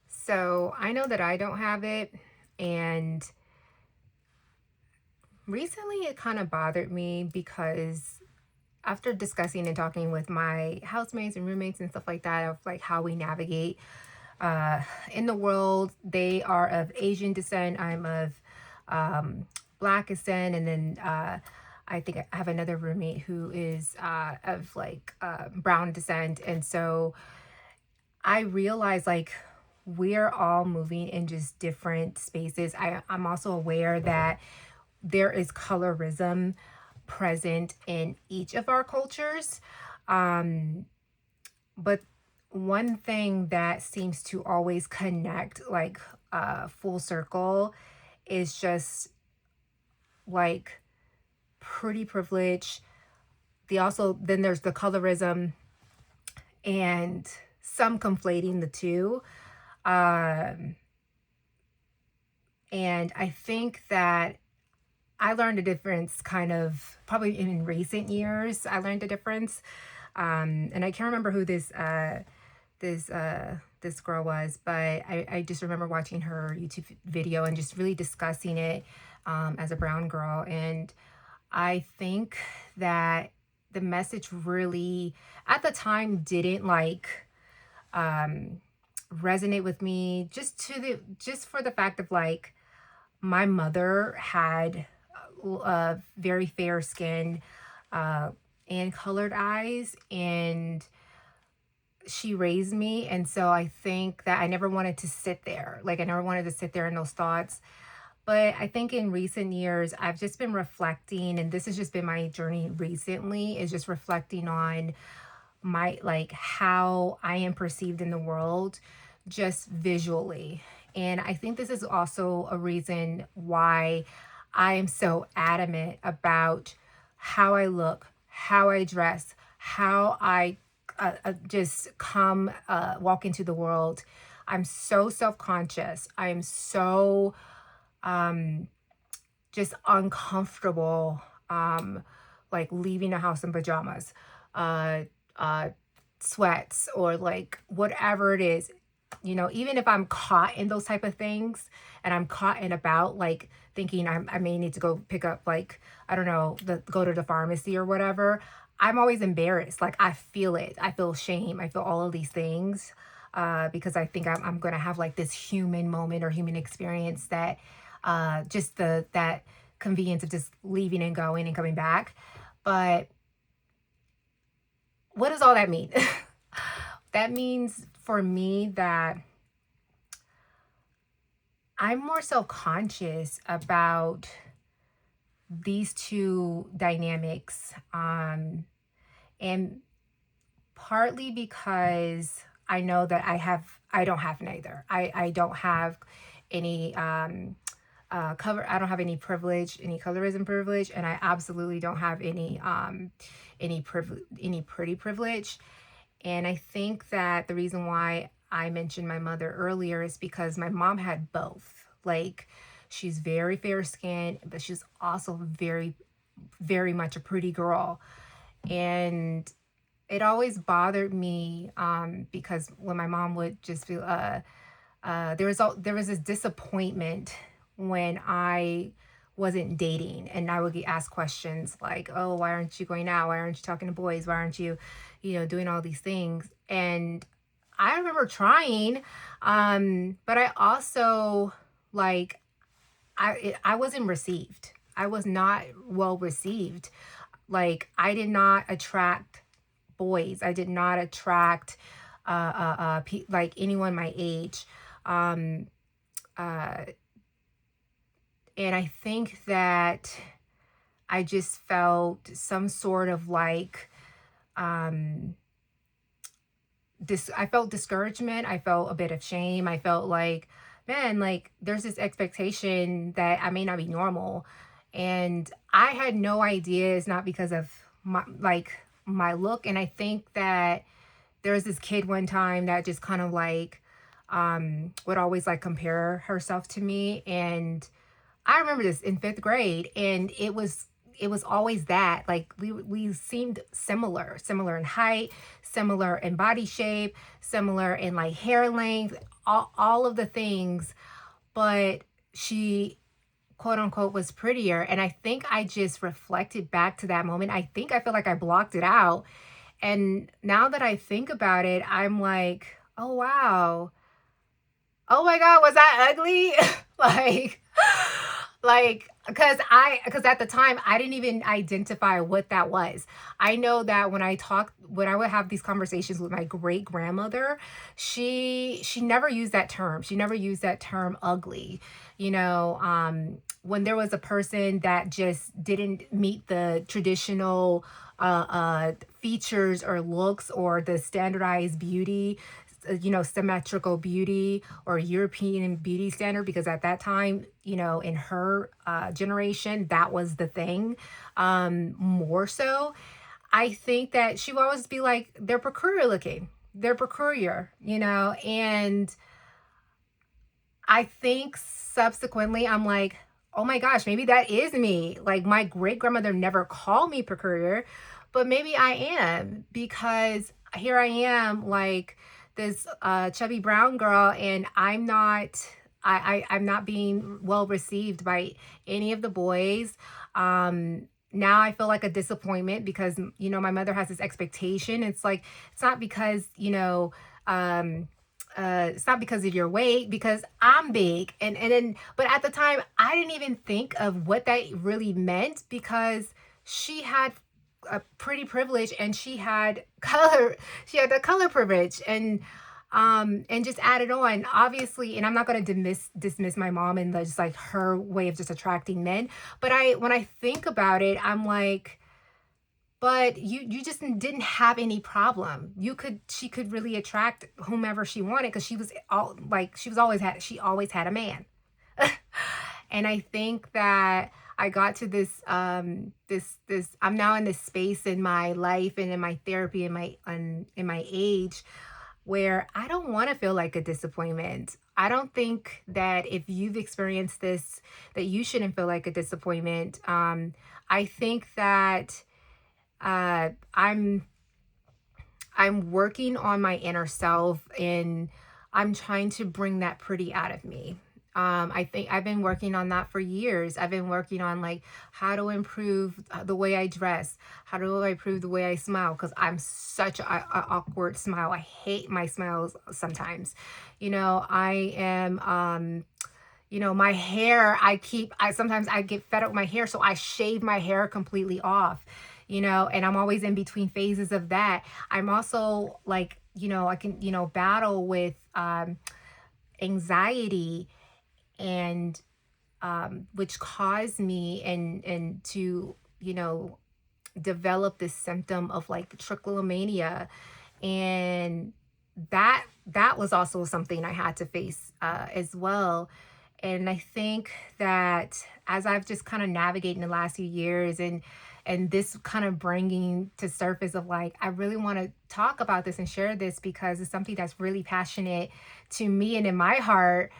So I know that I don't have it, and recently it kind of bothered me because after discussing and talking with my housemates and roommates and stuff like that, of like how we navigate uh, in the world. They are of Asian descent. I'm of Black descent, and then I think I have another roommate who is of like brown descent, and so I realize like we're all moving in just different spaces. I'm also aware that there is colorism present in each of our cultures. Um, but one thing that seems to always connect like full circle is just like pretty privilege. Then there's the colorism and some conflating the two. Um, and I think that I learned a difference kind of probably in recent years. I learned a difference. And I can't remember who this girl was, but I just remember watching her YouTube video and just really discussing it as a brown girl. And I think that the message really at the time didn't like um, resonate with me just for the fact of like my mother had very fair skin uh, and colored eyes, and she raised me. And so I think that I never wanted to sit there. Like, I never wanted to sit there in those thoughts. But I think in recent years, I've just been reflecting, and this has just been my journey recently, is just reflecting on my like how I am perceived in the world just visually. And I think this is also a reason why I am so adamant about how I look, how I dress, how I just walk into the world. I'm so self conscious. I'm so um, just uncomfortable, like leaving the house in pajamas, uh, uh, sweats, or like whatever it is. Even if I'm caught in those type of things and I'm caught in about like thinking I may need to go pick up like, I don't know, go to the pharmacy or whatever, I'm always embarrassed. Like I feel it. I feel shame. I feel all of these things because I think I'm going to have like this human moment or human experience that just that convenience of just leaving and going and coming back. But what does all that mean? That means for me that I'm more self-conscious about these two dynamics. And partly because I know that I don't have neither. I don't have any I don't have any privilege, any colorism privilege, and I absolutely don't have any pretty privilege. And I think that the reason why I mentioned my mother earlier is because my mom had both. Like, she's very fair skinned, but she's also very, very much a pretty girl. And it always bothered me because when my mom would just feel, there was this disappointment when I wasn't dating, and I would get asked questions like, oh, why aren't you going out? Why aren't you talking to boys? Why aren't you, doing all these things? And I remember trying, but I also like, I wasn't received. I was not well received. Like, I did not attract boys. I did not attract like anyone my age. Um, uh, and I think that I just felt some sort of like um I felt discouragement. I felt a bit of shame. I felt like, man, like there's this expectation that I may not be normal. And I had no idea it's not because of my look. And I think that there was this kid one time that just kind of like would always like compare herself to me. And I remember this in fifth grade, and it was it was always that, like, we seemed similar in height, similar in body shape, similar in like hair length, all of the things. But she, quote unquote, was prettier. And I think I just reflected back to that moment. I think I feel like I blocked it out. And now that I think about it, I'm like, oh wow, oh my God, was I ugly? like, because at the time I didn't even identify what that was. I know that when I would have these conversations with my great grandmother, she never used that term. She never used that term ugly. When there was a person that just didn't meet the traditional features or looks or the standardized beauty, symmetrical beauty or European beauty standard, because at that time, in her generation, that was the thing, more so. I think that she would always be like, they're peculiar looking. They're peculiar, and I think subsequently I'm like, oh my gosh, maybe that is me. Like my great grandmother never called me peculiar, but maybe I am, because here I am, like this chubby brown girl, and I'm not being well received by any of the boys. Now I feel like a disappointment because my mother has this expectation. It's like, it's not because um it's not because of your weight, because I'm big. And then, but at the time I didn't even think of what that really meant, because she had a pretty privilege, and she had the color privilege, and just added on, obviously. And I'm not going to dismiss my mom and just like her way of just attracting men, but when I think about it, I'm like, but you just didn't have any problem. She could really attract whomever she wanted, because she always had a man. And I think that I got to this I'm now in this space in my life and in my therapy and in my age, where I don't want to feel like a disappointment. I don't think that if you've experienced this, that you shouldn't feel like a disappointment. I think that uh, I'm I'm working on my inner self, and I'm trying to bring that pretty out of me. I think I've been working on that for years. I've been working on like how to improve the way I dress, how do I improve the way I smile, because I'm such a awkward smile. I hate my smiles sometimes. I am my hair, I sometimes I get fed up with my hair, so I shave my hair completely off, and I'm always in between phases of that. I'm also like, I can, battle with anxiety, and which caused me and to, develop this symptom of like trichomania. And that was also something I had to face as well. And I think that as I've just kind of navigated in the last few years, and this kind of bringing to surface of like, I really want to talk about this and share this, because it's something that's really passionate to me and in my heart,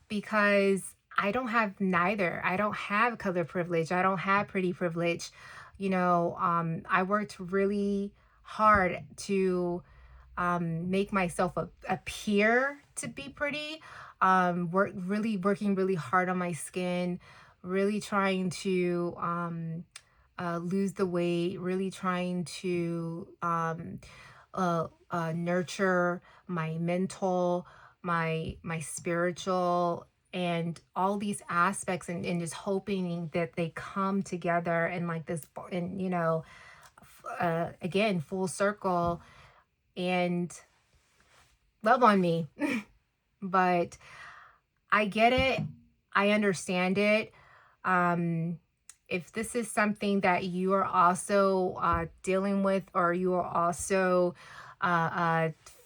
because I don't have neither. I don't have color privilege. I don't have pretty privilege. I worked really hard to make myself appear to be pretty. Working really hard on my skin, really trying to lose the weight, really trying to nurture my mental, my spiritual, and all these aspects, and just hoping that they come together and like this, and again, full circle, and love on me. But I get it. I understand it. If this is something that you are also dealing with, or you are also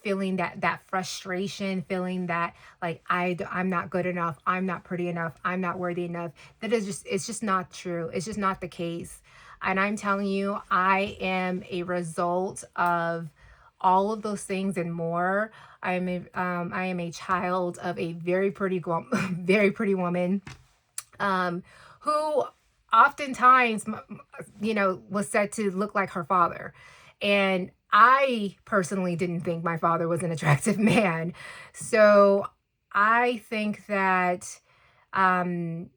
feeling that frustration, feeling that like I'm not good enough, I'm not pretty enough, I'm not worthy enough, it's just not true. It's just not the case. And I'm telling you, I am a result of all of those things and more. I am a child of a very pretty very pretty woman, who oftentimes, was said to look like her father. And I personally didn't think my father was an attractive man. So I think that um,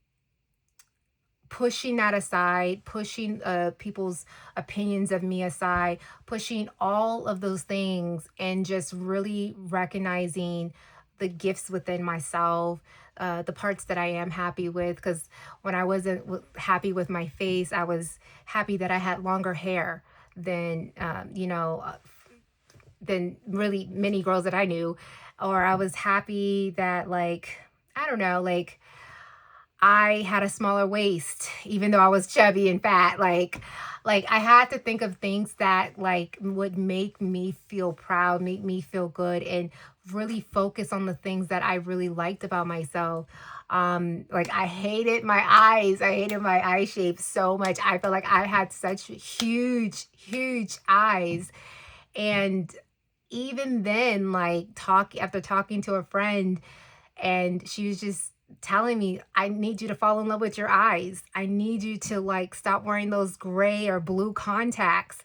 pushing that aside, pushing people's opinions of me aside, pushing all of those things, and just really recognizing the gifts within myself, the parts that I am happy with. Because when I wasn't happy with my face, I was happy that I had longer hair than, than really many girls that I knew. Or I was happy that, like, I don't know, like, I had a smaller waist, even though I was chubby and fat. Like I had to think of things that like would make me feel proud, make me feel good, and really focus on the things that I really liked about myself. Like I hated my eyes. I hated my eye shape so much. I felt like I had such huge, huge eyes. And even then, like after talking to a friend, and she was just telling me, I need you to fall in love with your eyes. I need you to like stop wearing those gray or blue contacts.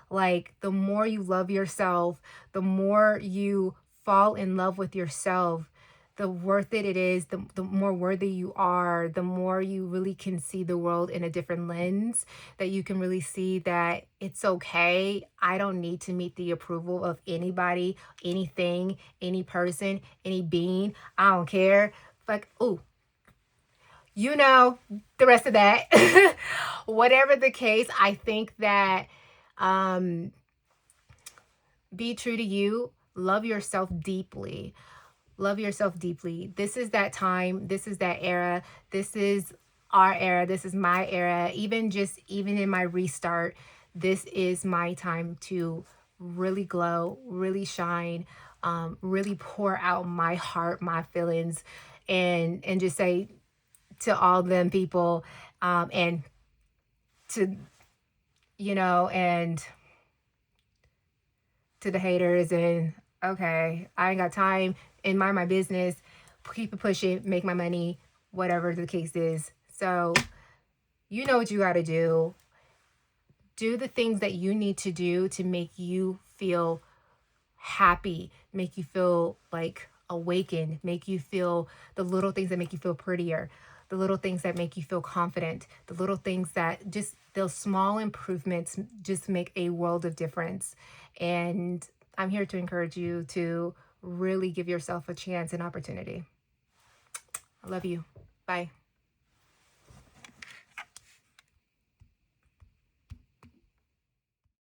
Like the more you love yourself, the more you fall in love with yourself, the worth it is, the more worthy you are, the more you really can see the world in a different lens, that you can really see that it's okay. I don't need to meet the approval of anybody, anything, any person, any being. I don't care. Like, oh, you know, the rest of that. Whatever the case, I think that um, be true to you, love yourself deeply. Love yourself deeply. This is that time. This is that era. This is our era. This is my era. Even in my restart, this is my time to really glow, really shine, really pour out my heart, my feelings, and just say to all them people, and to and to the haters, and okay, I ain't got time, and mind my business, keep it pushing, make my money, whatever the case is. So you know what you got to do. Do the things that you need to do to make you feel happy, make you feel like awakened, make you feel the little things that make you feel prettier, the little things that make you feel confident, the little things that just those small improvements just make a world of difference. And I'm here to encourage you to really give yourself a chance and opportunity. I love you. Bye.